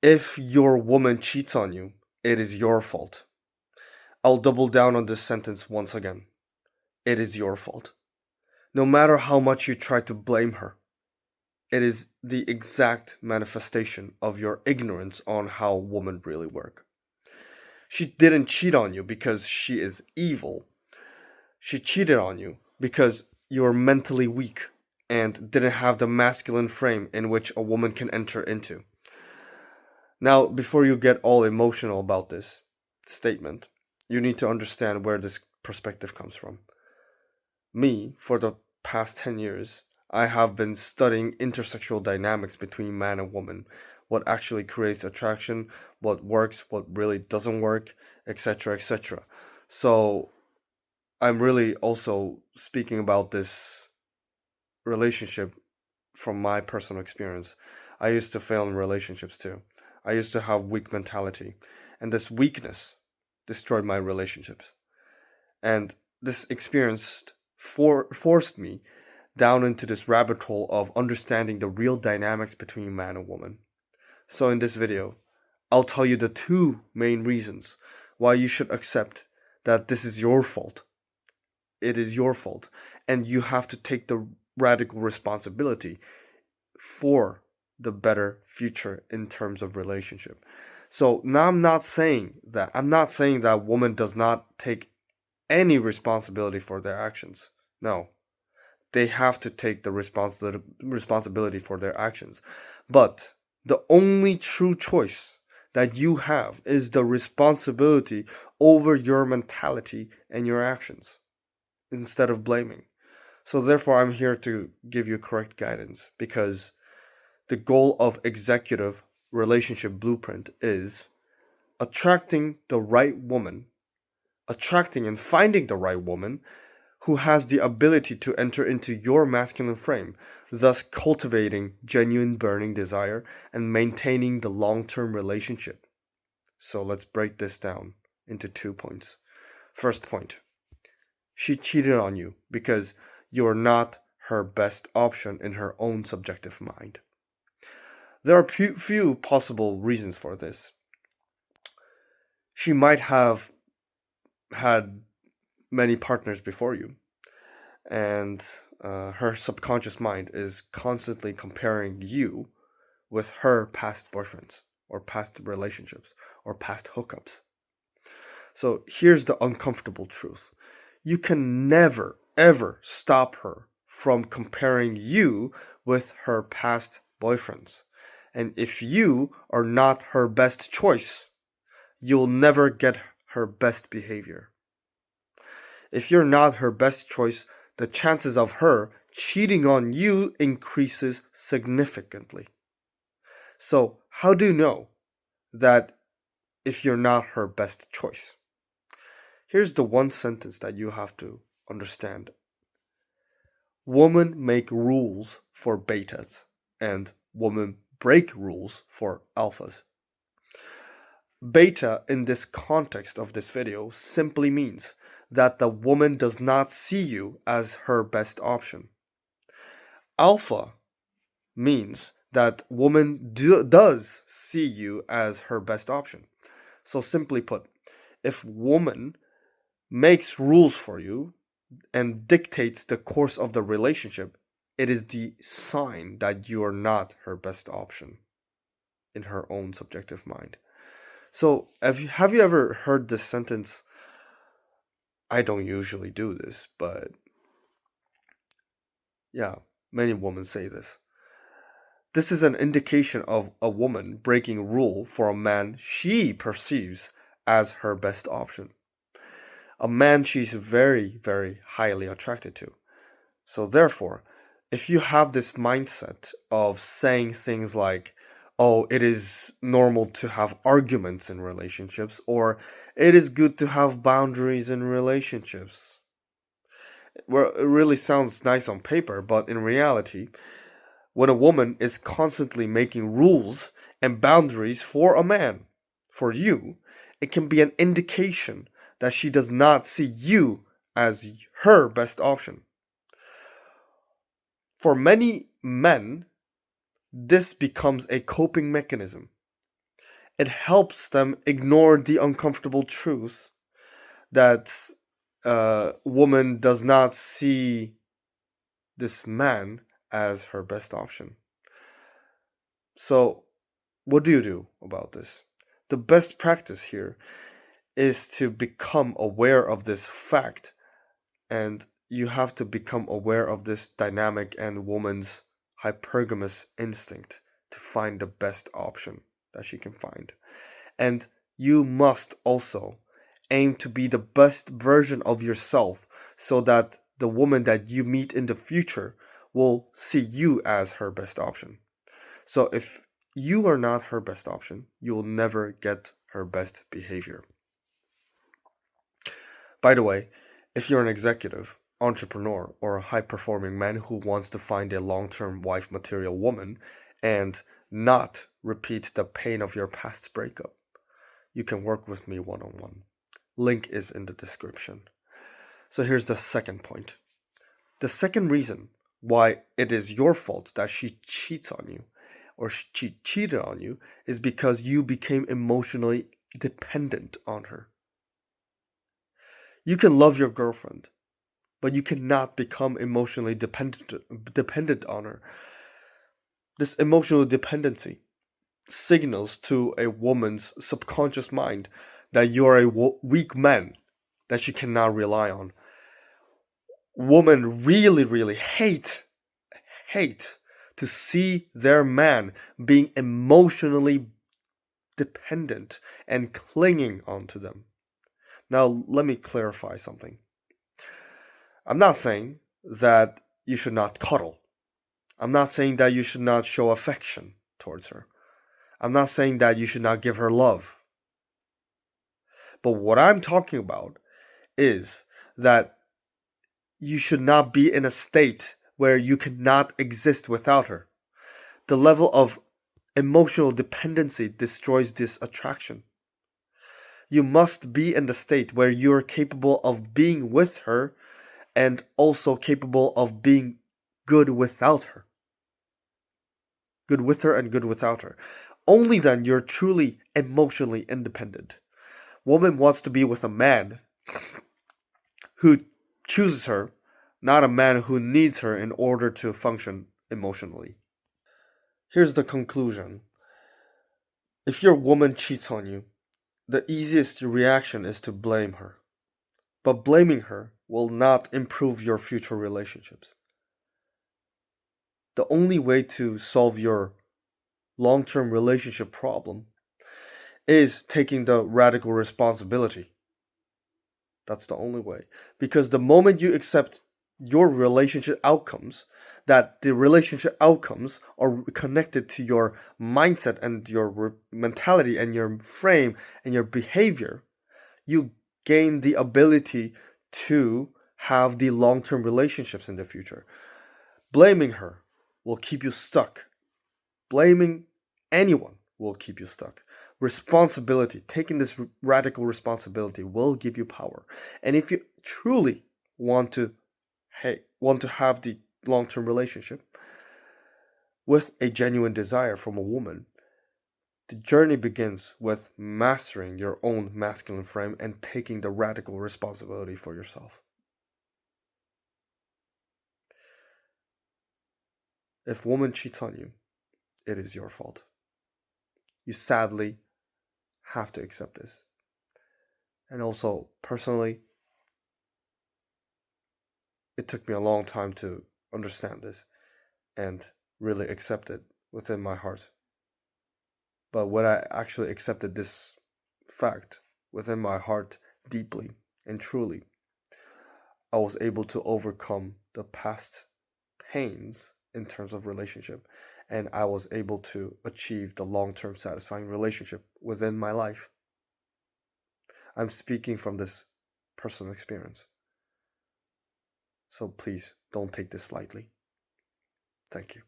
If your woman cheats on you, it is your fault. I'll double down on this sentence once again. It is your fault. No matter how much you try to blame her, it is the exact manifestation of your ignorance on how women really work. She didn't cheat on you because she is evil. She cheated on you because you're mentally weak and didn't have the masculine frame in which a woman can enter into. Now, before you get all emotional about this statement, you need to understand where this perspective comes from. Me, for the past 10 years, I have been studying intersexual dynamics between man and woman, what actually creates attraction, what works, what really doesn't work, etc., etc. So, I'm really also speaking about this relationship from my personal experience. I used to fail in relationships too. I used to have weak mentality, and this weakness destroyed my relationships. And this experience forced me down into this rabbit hole of understanding the real dynamics between man and woman. So in this video, I'll tell you the two main reasons why you should accept that this is your fault. It is your fault, and you have to take the radical responsibility for the better future in terms of relationship. So now I'm not saying that woman does not take any responsibility for their actions. No. They have to take the responsibility for their actions. But the only true choice that you have is the responsibility over your mentality and your actions instead of blaming. So therefore I'm here to give you correct guidance because the goal of executive relationship blueprint is attracting the right woman, attracting and finding the right woman who has the ability to enter into your masculine frame, thus cultivating genuine burning desire and maintaining the long-term relationship. So let's break this down into 2 points. First point, she cheated on you because you're not her best option in her own subjective mind. There are few possible reasons for this. She might have had many partners before you, and her subconscious mind is constantly comparing you with her past boyfriends or past relationships or past hookups. So here's the uncomfortable truth. You can never, ever stop her from comparing you with her past boyfriends. And if you are not her best choice, you'll never get her best behavior. If you're not her best choice, the chances of her cheating on you increases significantly. So, how do you know that if you're not her best choice? Here's the one sentence that you have to understand. Women make rules for betas, and women break rules for alphas. Beta in this context of this video simply means that the woman does not see you as her best option. Alpha means that woman does see you as her best option. So simply put, if woman makes rules for you and dictates the course of the relationship, it is the sign that you are not her best option in her own subjective mind. So, have you ever heard this sentence? I don't usually do this, but yeah, many women say this. This is an indication of a woman breaking rule for a man she perceives as her best option. A man she's very, very highly attracted to. So therefore, if you have this mindset of saying things like, oh, it is normal to have arguments in relationships, or it is good to have boundaries in relationships. Well, it really sounds nice on paper, but in reality, when a woman is constantly making rules and boundaries for a man, for you, it can be an indication that she does not see you as her best option. For many men, this becomes a coping mechanism. It helps them ignore the uncomfortable truth that a woman does not see this man as her best option. So, what do you do about this? The best practice here is to become aware of this fact, and you have to become aware of this dynamic and woman's hypergamous instinct to find the best option that she can find. And you must also aim to be the best version of yourself so that the woman that you meet in the future will see you as her best option. So if you are not her best option, you will never get her best behavior. By the way, if you're an executive, entrepreneur, or a high performing man who wants to find a long term wife material woman and not repeat the pain of your past breakup, you can work with me one on one. Link is in the description. So here's the second point. The second reason why it is your fault that she cheats on you or she cheated on you is because you became emotionally dependent on her. You can love your girlfriend, but you cannot become emotionally dependent on her. This emotional dependency signals to a woman's subconscious mind that you are a weak man that she cannot rely on. Women really, really hate to see their man being emotionally dependent and clinging onto them. Now, let me clarify something. I'm not saying that you should not cuddle. I'm not saying that you should not show affection towards her. I'm not saying that you should not give her love. But what I'm talking about is that you should not be in a state where you cannot exist without her. The level of emotional dependency destroys this attraction. You must be in the state where you're capable of being with her and also capable of being good without her. Good with her and good without her. Only then you're truly emotionally independent. Woman wants to be with a man who chooses her, not a man who needs her in order to function emotionally. Here's the conclusion. If your woman cheats on you, the easiest reaction is to blame her. But blaming her will not improve your future relationships. The only way to solve your long term relationship problem is taking the radical responsibility. That's the only way. Because the moment you accept your relationship outcomes, that the relationship outcomes are connected to your mindset and your mentality and your frame and your behavior, you gain the ability to have the long term relationships in the future. Blaming her will keep you stuck. Blaming anyone will keep you stuck. Responsibility, taking this radical responsibility will give you power. And if you truly want to want to have the long-term relationship with a genuine desire from a woman, the journey begins with mastering your own masculine frame and taking the radical responsibility for yourself. If woman cheats on you, it is your fault. You sadly have to accept this. And also, personally, it took me a long time to understand this and really accept it within my heart. But when I actually accepted this fact within my heart deeply and truly, I was able to overcome the past pains in terms of relationship, and I was able to achieve the long-term satisfying relationship within my life. I'm speaking from this personal experience. So please don't take this lightly. Thank you.